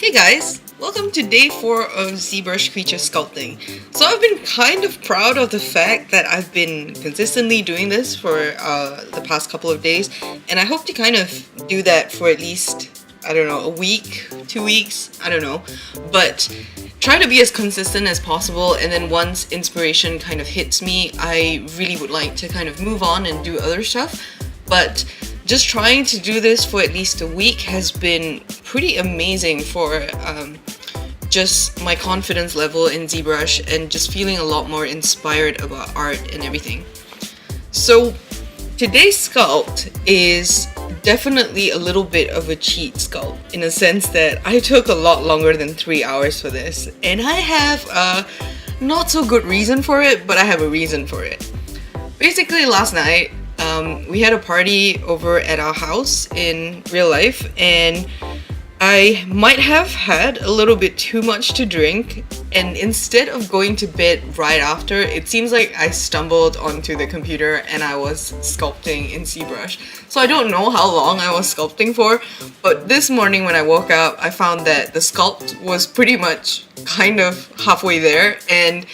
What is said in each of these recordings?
Hey guys, welcome to day 4 of Zbrush creature sculpting. So I've been kind of proud of the fact that I've been consistently doing this for the past couple of days, and I hope to kind of do that for at least, I don't know, a week, 2 weeks, I don't know, but try to be as consistent as possible, and then once inspiration kind of hits me, I really would like to kind of move on and do other stuff, but just trying to do this for at least a week has been pretty amazing for just my confidence level in Zbrush and just feeling a lot more inspired about art and everything. So today's sculpt is definitely a little bit of a cheat sculpt in a sense that I took a lot longer than 3 hours for this, and I have a not so good reason for it, but I have a reason for it. Basically last night we had a party over at our house in real life, and I might have had a little bit too much to drink, and instead of going to bed right after, it seems like I stumbled onto the computer and I was sculpting in Zbrush. So I don't know how long I was sculpting for, but this morning when I woke up, I found that the sculpt was pretty much kind of halfway there, and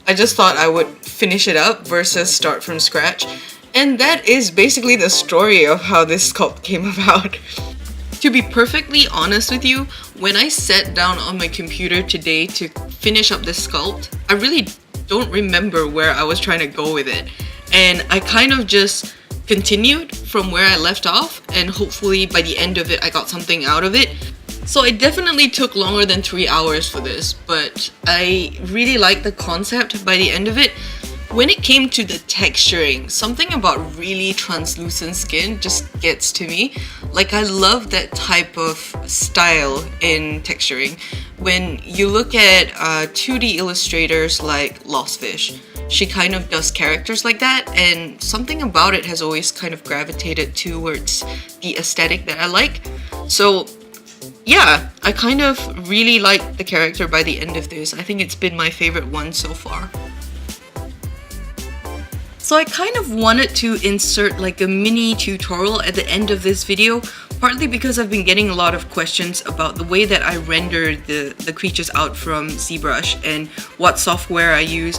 I just thought I would finish it up versus start from scratch. And that is basically the story of how this sculpt came about. To be perfectly honest with you, when I sat down on my computer today to finish up this sculpt, I really don't remember where I was trying to go with it. And I kind of just continued from where I left off, and hopefully by the end of it I got something out of it. So it definitely took longer than 3 hours for this, but I really liked the concept by the end of it. When it came to the texturing, something about really translucent skin just gets to me. Like, I love that type of style in texturing. When you look at 2D illustrators like Lostfish, she kind of does characters like that, and something about it has always kind of gravitated towards the aesthetic that I like. So yeah, I kind of really like the character by the end of this. I think it's been my favorite one so far. So I kind of wanted to insert like a mini tutorial at the end of this video, partly because I've been getting a lot of questions about the way that I render the creatures out from Zbrush and what software I use.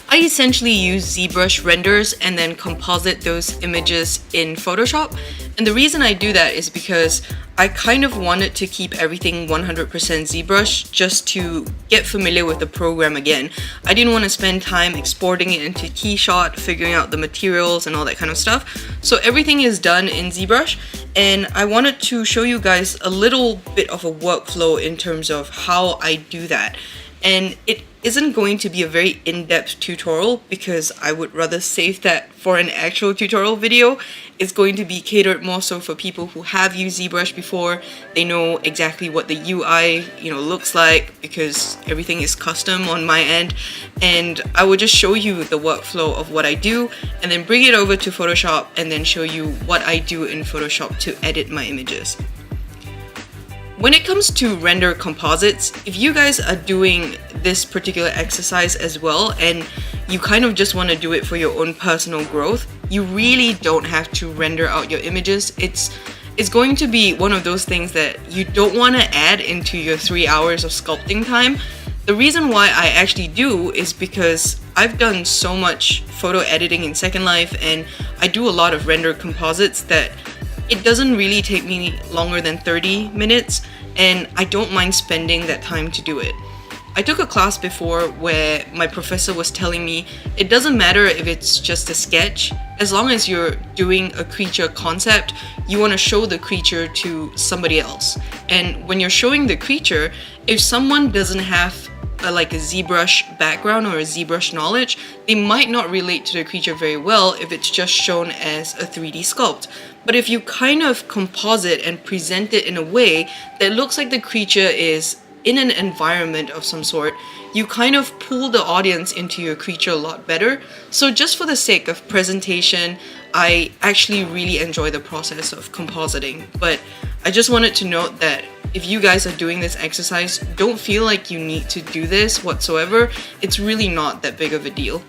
I essentially use Zbrush renders and then composite those images in Photoshop. And the reason I do that is because I kind of wanted to keep everything 100% Zbrush just to get familiar with the program again. I didn't want to spend time exporting it into Keyshot, figuring out the materials and all that kind of stuff. So everything is done in Zbrush, and I wanted to show you guys a little bit of a workflow in terms of how I do that. And it isn't going to be a very in-depth tutorial because I would rather save that for an actual tutorial video. It's going to be catered more so for people who have used Zbrush before. They know exactly what the UI, looks like, because everything is custom on my end. And I will just show you the workflow of what I do and then bring it over to Photoshop and then show you what I do in Photoshop to edit my images. When it comes to render composites, if you guys are doing this particular exercise as well and you kind of just want to do it for your own personal growth, you really don't have to render out your images. It's going to be one of those things that you don't want to add into your 3 hours of sculpting time. The reason why I actually do is because I've done so much photo editing in Second Life, and I do a lot of render composites that it doesn't really take me longer than 30 minutes, and I don't mind spending that time to do it. I took a class before where my professor was telling me it doesn't matter if it's just a sketch, as long as you're doing a creature concept, you want to show the creature to somebody else. And when you're showing the creature, if someone doesn't have a Zbrush background or a Zbrush knowledge, they might not relate to the creature very well if it's just shown as a 3D sculpt. But if you kind of composite and present it in a way that looks like the creature is in an environment of some sort, you kind of pull the audience into your creature a lot better. So just for the sake of presentation, I actually really enjoy the process of compositing. But I just wanted to note that if you guys are doing this exercise, don't feel like you need to do this whatsoever. It's really not that big of a deal.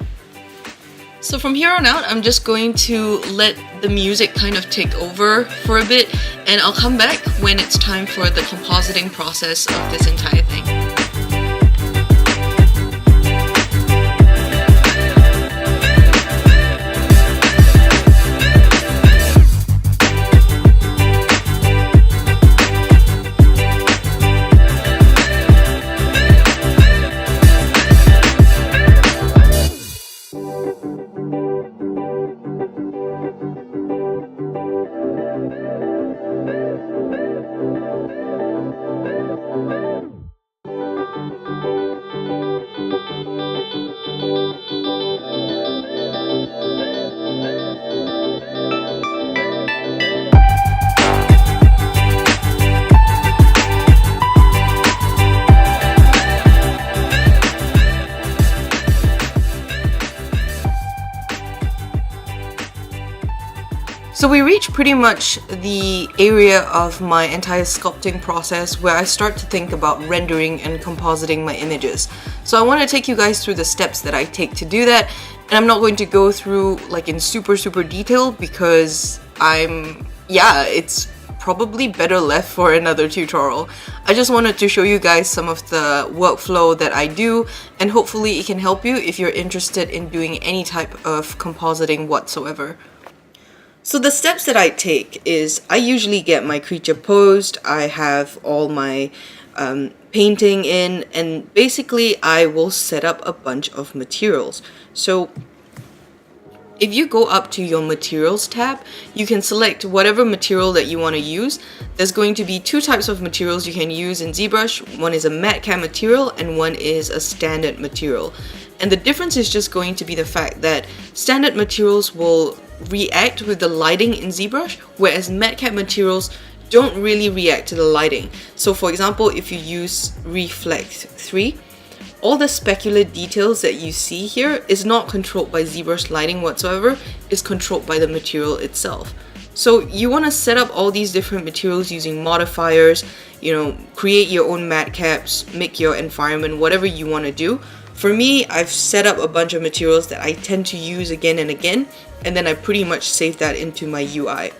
So from here on out, I'm just going to let the music kind of take over for a bit, and I'll come back when it's time for the compositing process of this entire thing. So we reach pretty much the area of my entire sculpting process where I start to think about rendering and compositing my images. So I want to take you guys through the steps that I take to do that, and I'm not going to go through like in super detail because it's probably better left for another tutorial. I just wanted to show you guys some of the workflow that I do, and hopefully it can help you if you're interested in doing any type of compositing whatsoever. So the steps that I take is I usually get my creature posed, I have all my painting in, and basically I will set up a bunch of materials. So if you go up to your materials tab, you can select whatever material that you want to use. There's going to be two types of materials you can use in Zbrush. One is a matte cat material and one is a standard material. And the difference is just going to be the fact that standard materials will react with the lighting in Zbrush, whereas matte cat materials don't really react to the lighting. So for example, if you use Reflect 3, all the specular details that you see here is not controlled by ZBrush lighting whatsoever, it's controlled by the material itself. So you want to set up all these different materials using modifiers, create your own matte caps, make your environment, whatever you want to do. For me, I've set up a bunch of materials that I tend to use again and again, and then I pretty much save that into my UI.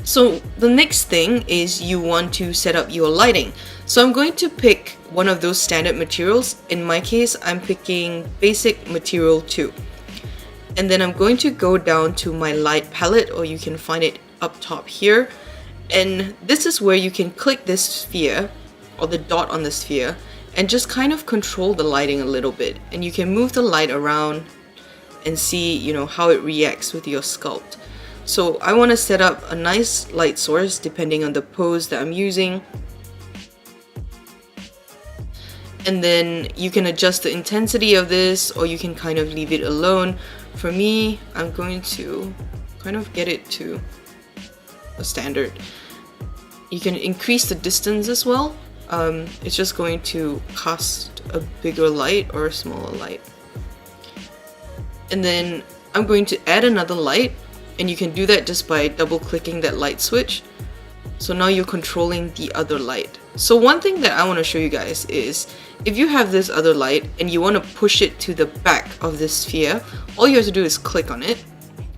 So the next thing is you want to set up your lighting. So I'm going to pick one of those standard materials. In my case, I'm picking basic material 2. And then I'm going to go down to my light palette, or you can find it up top here. And this is where you can click this sphere, or the dot on the sphere, and just kind of control the lighting a little bit. And you can move the light around and see, how it reacts with your sculpt. So I want to set up a nice light source depending on the pose that I'm using. And then you can adjust the intensity of this, or you can kind of leave it alone. For me, I'm going to kind of get it to a standard. You can increase the distance as well. It's just going to cast a bigger light or a smaller light. And then I'm going to add another light, and you can do that just by double clicking that light switch. So now you're controlling the other light. So one thing that I want to show you guys is if you have this other light and you want to push it to the back of this sphere, all you have to do is click on it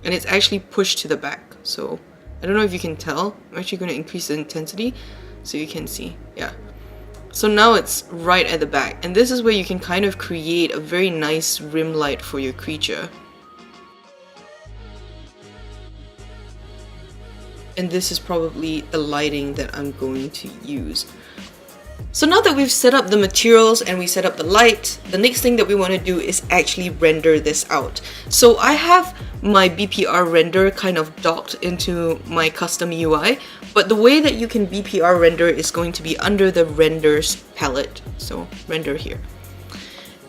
and it's actually pushed to the back. So I don't know if you can tell. I'm actually going to increase the intensity so you can see. Yeah. So now it's right at the back, and this is where you can kind of create a very nice rim light for your creature. And this is probably the lighting that I'm going to use. So now that we've set up the materials and we set up the light, the next thing that we want to do is actually render this out. So I have my BPR render kind of docked into my custom UI, but the way that you can BPR render is going to be under the renders palette. So render here.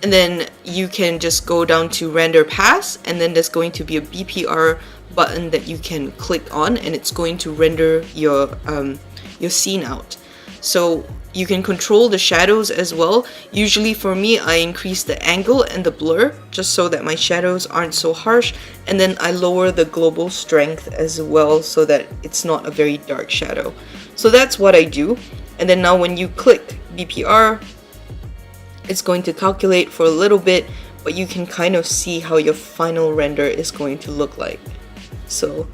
And then you can just go down to render pass, and then there's going to be a BPR button that you can click on, and it's going to render your scene out. So you can control the shadows as well. Usually for me, I increase the angle and the blur just so that my shadows aren't so harsh, and then I lower the global strength as well so that it's not a very dark shadow. So that's what I do. And then now when you click BPR, it's going to calculate for a little bit but you can kind of see how your final render is going to look like. So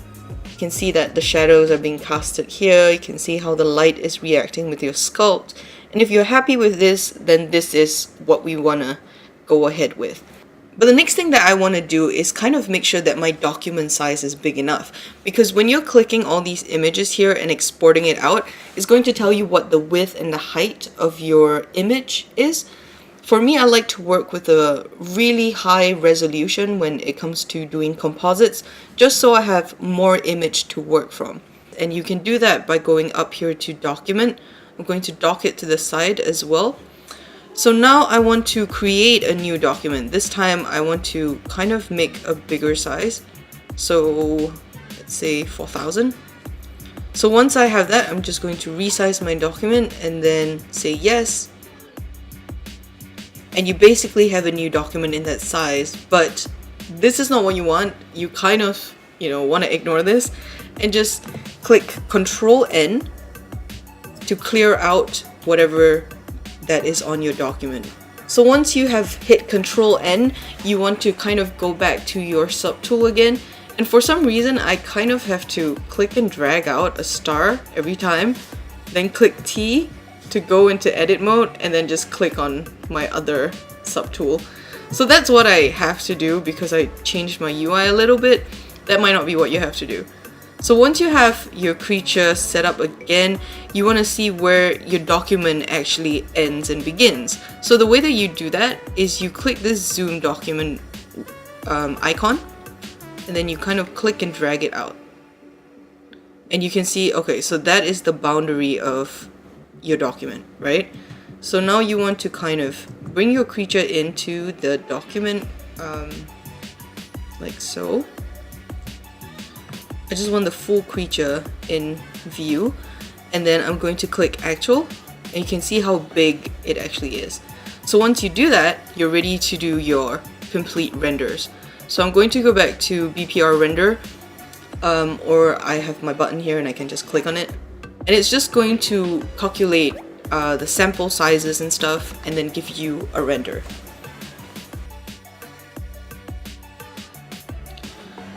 you can see that the shadows are being casted here, you can see how the light is reacting with your sculpt, and if you're happy with this, then this is what we want to go ahead with. But the next thing that I want to do is kind of make sure that my document size is big enough, because when you're clicking all these images here and exporting it out, it's going to tell you what the width and the height of your image is. For me, I like to work with a really high resolution when it comes to doing composites, just so I have more image to work from. And you can do that by going up here to document. I'm going to dock it to the side as well. So now I want to create a new document. This time I want to kind of make a bigger size. So let's say 4000. So once I have that, I'm just going to resize my document and then say yes. And you basically have a new document in that size, but this is not what you want. You kind of, want to ignore this and just click Control N to clear out whatever that is on your document. So once you have hit Control N, you want to kind of go back to your subtool again. And for some reason, I kind of have to click and drag out a star every time, then click T to go into edit mode, and then just click on my other subtool. So that's what I have to do because I changed my UI a little bit. That might not be what you have to do. So once you have your creature set up again, you want to see where your document actually ends and begins. So the way that you do that is you click this zoom document icon, and then you kind of click and drag it out. And you can see, okay, so that is the boundary of your document, right? So now you want to kind of bring your creature into the document like so. I just want the full creature in view, and then I'm going to click actual, and you can see how big it actually is. So once you do that, you're ready to do your complete renders. So I'm going to go back to BPR render, or I have my button here and I can just click on it, and it's just going to calculate the sample sizes and stuff and then give you a render.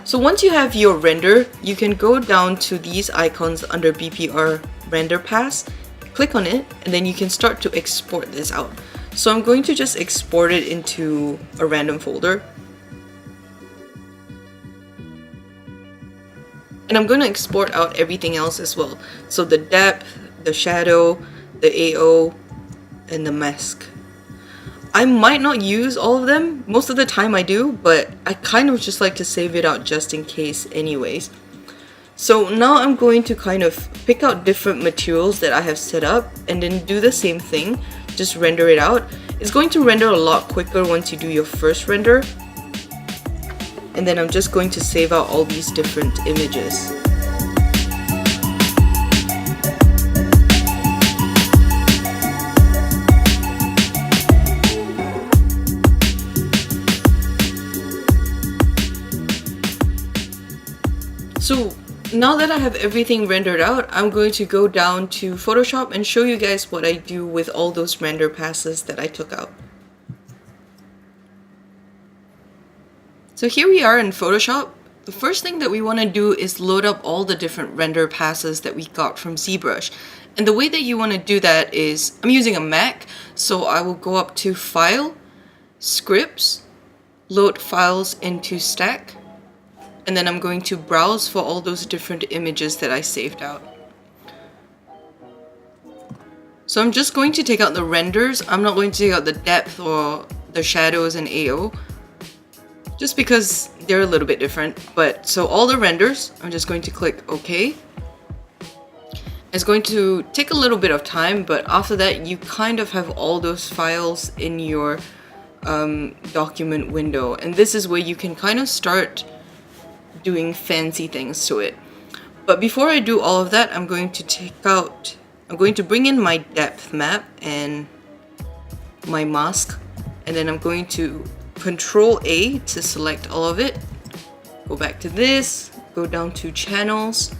So once you have your render, you can go down to these icons under BPR render pass, click on it, and then you can start to export this out. So I'm going to just export it into a random folder. And I'm going to export out everything else as well. So the depth, the shadow, the AO, and the mask. I might not use all of them. Most of the time I do, but I kind of just like to save it out just in case anyways. So now I'm going to kind of pick out different materials that I have set up and then do the same thing, just render it out. It's going to render a lot quicker once you do your first render. And then I'm just going to save out all these different images. So now that I have everything rendered out, I'm going to go down to Photoshop and show you guys what I do with all those render passes that I took out. So here we are in Photoshop. The first thing that we want to do is load up all the different render passes that we got from Zbrush. And the way that you want to do that is, I'm using a Mac, so I will go up to File, Scripts, Load Files into Stack, and then I'm going to browse for all those different images that I saved out. So I'm just going to take out the renders. I'm not going to take out the depth or the shadows and AO, just because they're a little bit different. But so all the renders, I'm just going to click OK. It's going to take a little bit of time, but after that you kind of have all those files in your document window, and this is where you can kind of start doing fancy things to it. But before I do all of that, I'm going to bring in my depth map and my mask, and then I'm going to Control A to select all of it, go back to this, go down to channels,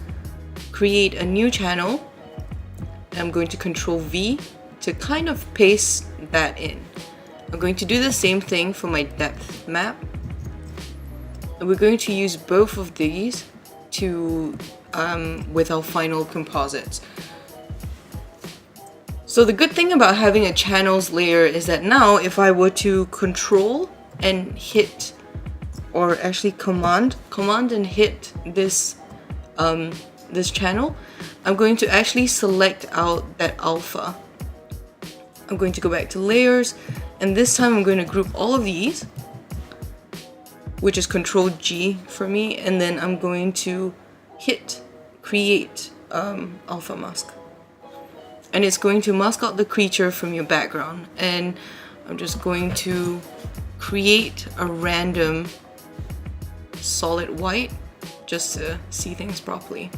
create a new channel, and I'm going to Control V to kind of paste that in. I'm going to do the same thing for my depth map. And we're going to use both of these to with our final composites. So the good thing about having a channels layer is that now if I were to control and hit, or actually command and hit this this channel, I'm going to actually select out that alpha. I'm going to go back to layers, and this time I'm going to group all of these, which is Control G for me, and then I'm going to hit create alpha mask. And it's going to mask out the creature from your background. And I'm just going to create a random solid white just to see things properly.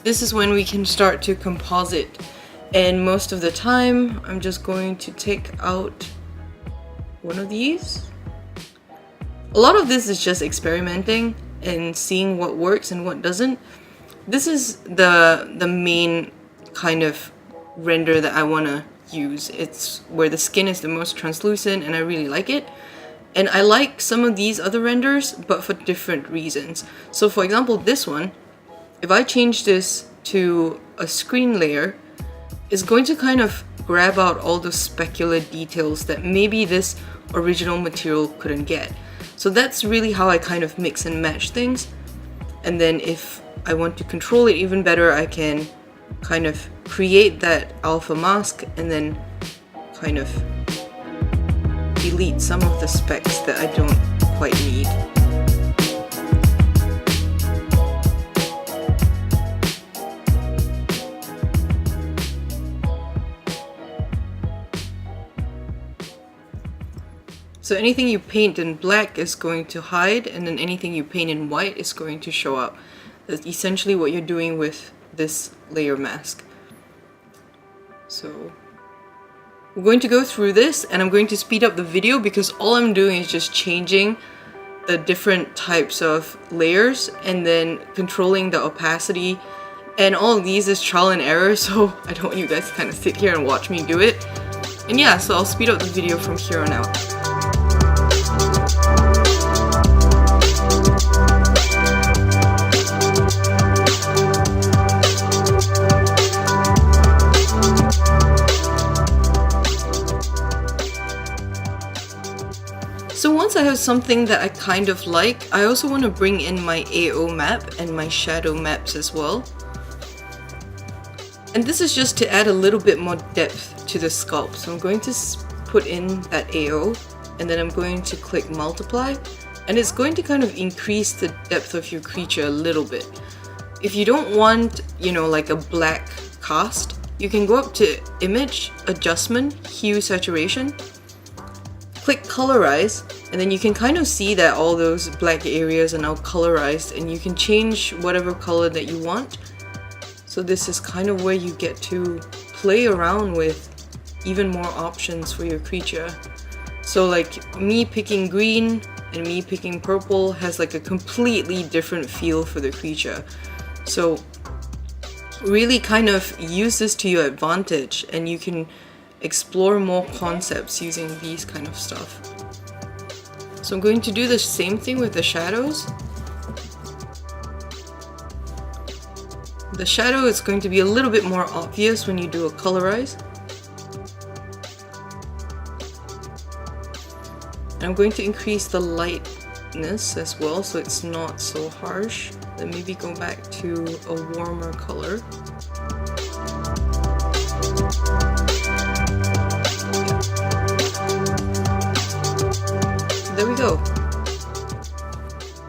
This is when we can start to composite. And most of the time, I'm just going to take out one of these. A lot of this is just experimenting and seeing what works and what doesn't. This is the main kind of render that I want to use. It's where the skin is the most translucent and I really like it. And I like some of these other renders, but for different reasons. So for example, this one, if I change this to a screen layer, it's going to kind of grab out all the specular details that maybe this original material couldn't get. So that's really how I kind of mix and match things. And then if I want to control it even better, I can kind of create that alpha mask and then kind of delete some of the specs that I don't quite need. So anything you paint in black is going to hide, and then anything you paint in white is going to show up. That's essentially what you're doing with this layer mask. So we're going to go through this, and I'm going to speed up the video because all I'm doing is just changing the different types of layers and then controlling the opacity, and all of these is trial and error, so I don't want you guys to kind of sit here and watch me do it. And yeah, so I'll speed up the video from here on out. So once I have something that I kind of like, I also want to bring in my AO map and my shadow maps as well. And this is just to add a little bit more depth to the sculpt. So I'm going to put in that AO, and then I'm going to click multiply, and it's going to kind of increase the depth of your creature a little bit. If you don't want, you know, like a black cast, you can go up to image, adjustment, hue, saturation, click colorize, and then you can kind of see that all those black areas are now colorized, and you can change whatever color that you want. So this is kind of where you get to play around with even more options for your creature. So like me picking green and me picking purple has like a completely different feel for the creature. So really kind of use this to your advantage, and you can explore more concepts using these kind of stuff. So I'm going to do the same thing with the shadows. The shadow is going to be a little bit more obvious when you do a colorize. I'm going to increase the lightness as well so it's not so harsh. Then maybe go back to a warmer color. There we go.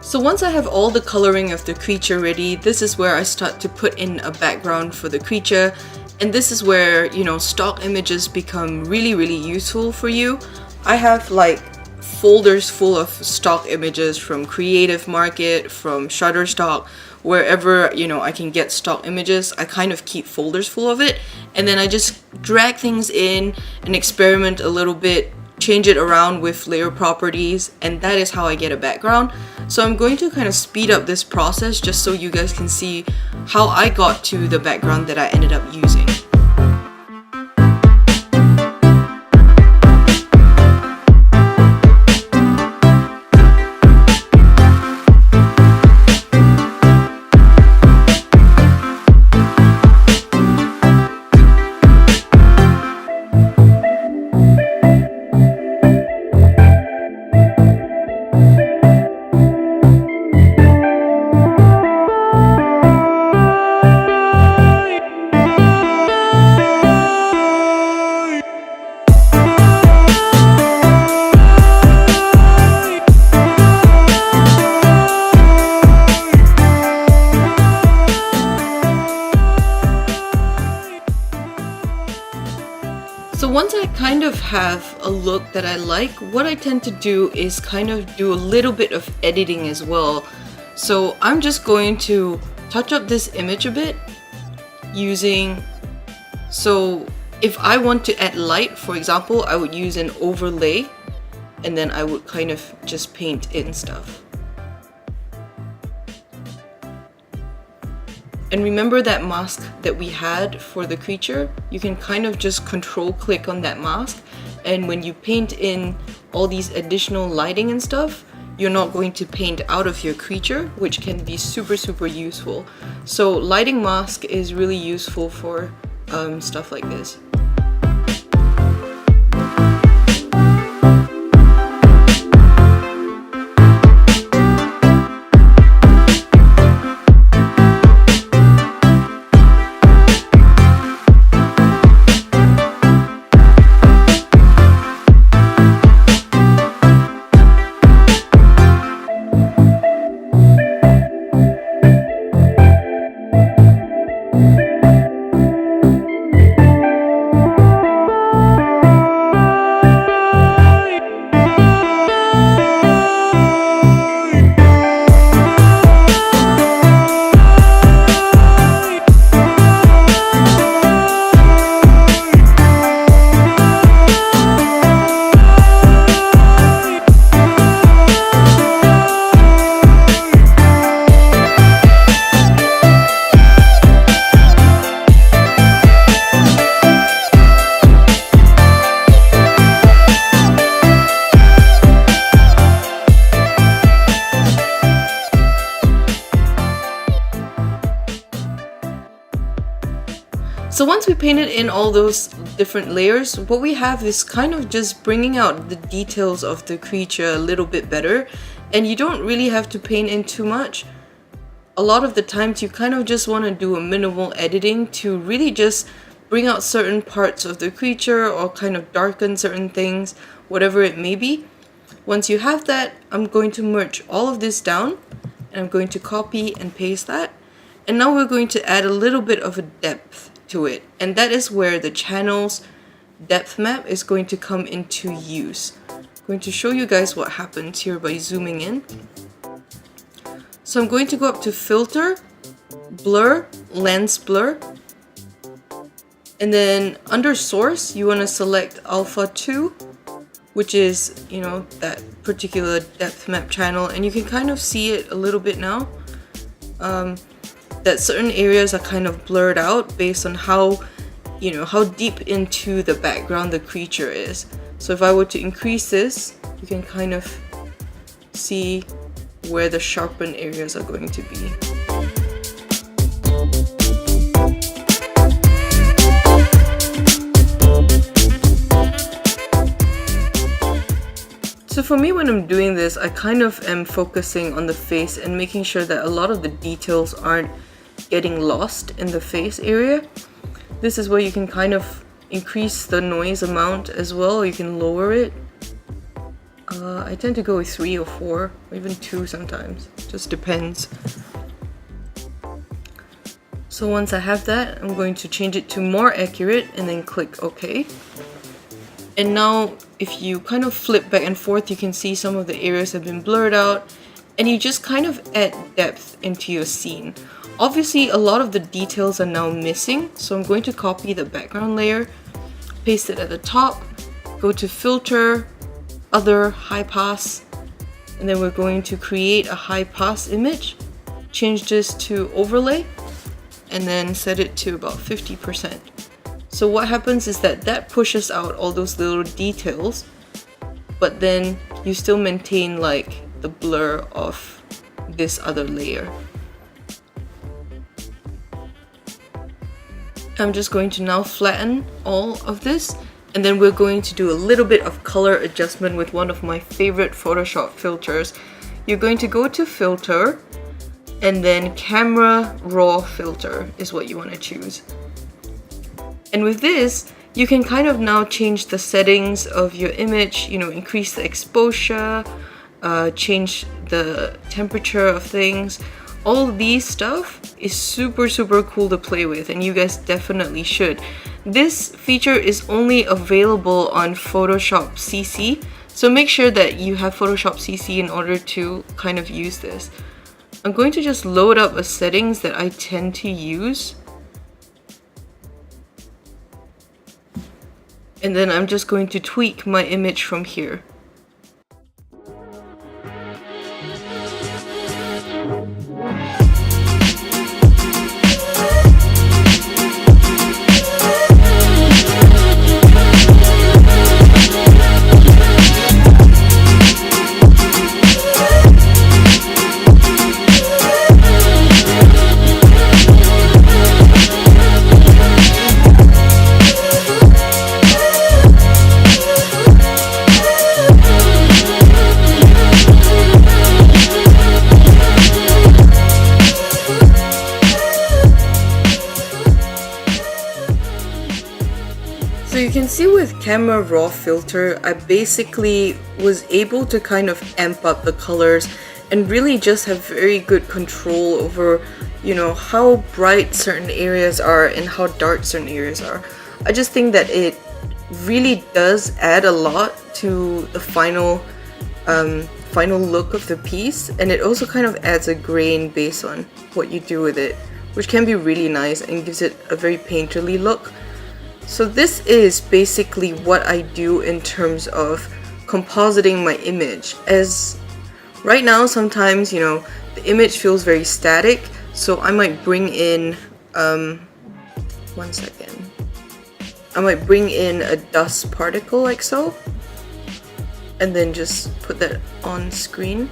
So once I have all the coloring of the creature ready, this is where I start to put in a background for the creature. And this is where, you know, stock images become really useful for you. I have like folders full of stock images from Creative Market, from Shutterstock, wherever, you know, I can get stock images. I kind of keep folders full of it, and then I just drag things in and experiment a little bit, change it around with layer properties, and that is how I get a background. So I'm going to kind of speed up this process just so you guys can see how I got to the background that I ended up using. So once I kind of have a look that I like, what I tend to do is kind of do a little bit of editing as well. So I'm just going to touch up this image a bit using, so if I want to add light, for example, I would use an overlay and then I would kind of just paint in stuff. And remember that mask that we had for the creature? You can kind of just control click on that mask, and when you paint in all these additional lighting and stuff, you're not going to paint out of your creature, which can be super useful. So lighting mask is really useful for stuff like this. So once we painted in all those different layers, what we have is kind of just bringing out the details of the creature a little bit better, and you don't really have to paint in too much. A lot of the times you kind of just want to do a minimal editing to really just bring out certain parts of the creature or kind of darken certain things, whatever it may be. Once you have that, I'm going to merge all of this down and I'm going to copy and paste that. And now we're going to add a little bit of a depth to it, and that is where the channel's depth map is going to come into use. I'm going to show you guys what happens here by zooming in. So I'm going to go up to filter, blur, lens blur, and then under source you want to select alpha 2, which is, you know, that particular depth map channel, and you can kind of see it a little bit now. That certain areas are kind of blurred out based on how, you know, how deep into the background the creature is. So if I were to increase this, you can kind of see where the sharpened areas are going to be. So for me, when I'm doing this, I kind of am focusing on the face and making sure that a lot of the details aren't getting lost in the face area. This is where you can kind of increase the noise amount as well, or you can lower it. I tend to go with 3 or 4, or even 2 sometimes, just depends. So once I have that, I'm going to change it to more accurate and then click OK. And now if you kind of flip back and forth, you can see some of the areas have been blurred out, and you just kind of add depth into your scene. Obviously a lot of the details are now missing, so I'm going to copy the background layer, paste it at the top, go to filter, other, high pass, and then we're going to create a high pass image, change this to overlay, and then set it to about 50%. So what happens is that pushes out all those little details, but then you still maintain like the blur of this other layer. I'm just going to now flatten all of this, and then we're going to do a little bit of color adjustment with one of my favorite Photoshop filters. You're going to go to filter, and then camera raw filter is what you want to choose. And with this, you can kind of now change the settings of your image, you know, increase the exposure, change the temperature of things. All these stuff is super cool to play with, and you guys definitely should. this feature is only available on Photoshop CC, so make sure that you have Photoshop CC in order to kind of use this. I'm going to just load up a settings that I tend to use. And then I'm just going to tweak my image from here. So you can see with camera raw filter, I basically was able to kind of amp up the colors and really just have very good control over, you know, how bright certain areas are and how dark certain areas are. I just think that it really does add a lot to the final look of the piece, and it also kind of adds a grain based on what you do with it, which can be really nice and gives it a very painterly look. So this is basically what I do in terms of compositing my image. As right now, sometimes, you know, the image feels very static, so I might bring in, one second. I might bring in a dust particle like so, and then just put that on screen.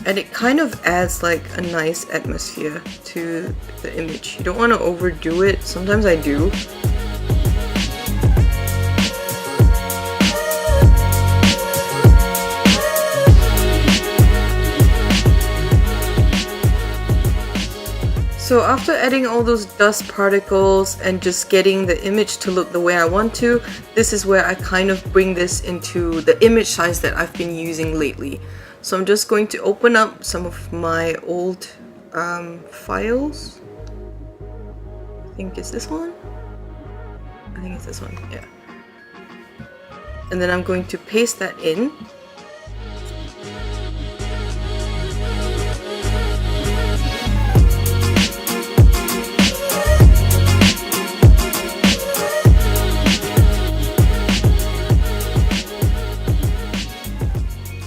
And it kind of adds like a nice atmosphere to the image. You don't want to overdo it. Sometimes I do. So after adding all those dust particles and just getting the image to look the way I want to, this is where I kind of bring this into the image size that I've been using lately. So I'm just going to open up some of my old files. I think it's this one. I think it's this one, yeah. And then I'm going to paste that in.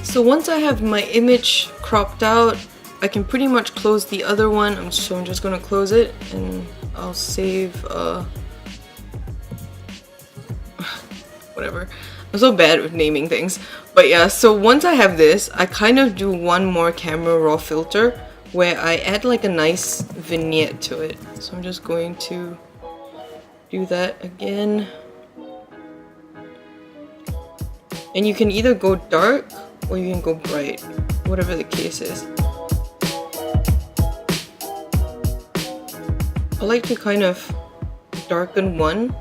So once I have my image cropped out, I can pretty much close the other one. So I'm just going to close it and I'll save whatever. I'm so bad with naming things. But yeah, so once I have this, I kind of do one more camera raw filter where I add like a nice vignette to it. So I'm just going to do that again. And you can either go dark or you can go bright, whatever the case is. I like to kind of darken one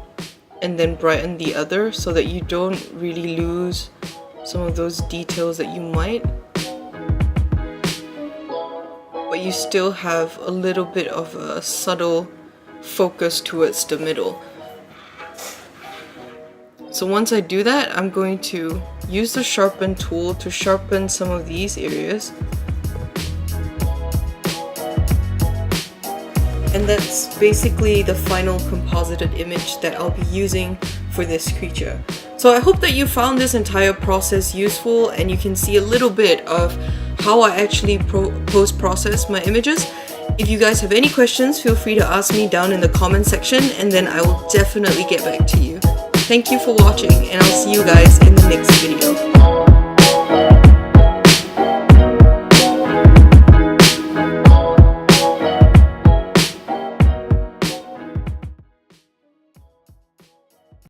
and then brighten the other so that you don't really lose some of those details that you might, but you still have a little bit of a subtle focus towards the middle. So once I do that, I'm going to use the sharpen tool to sharpen some of these areas. And that's basically the final composited image that I'll be using for this creature. So I hope that you found this entire process useful and you can see a little bit of how I actually post-process my images. If you guys have any questions, feel free to ask me down in the comment section and then I will definitely get back to you. Thank you for watching and I'll see you guys in the next video.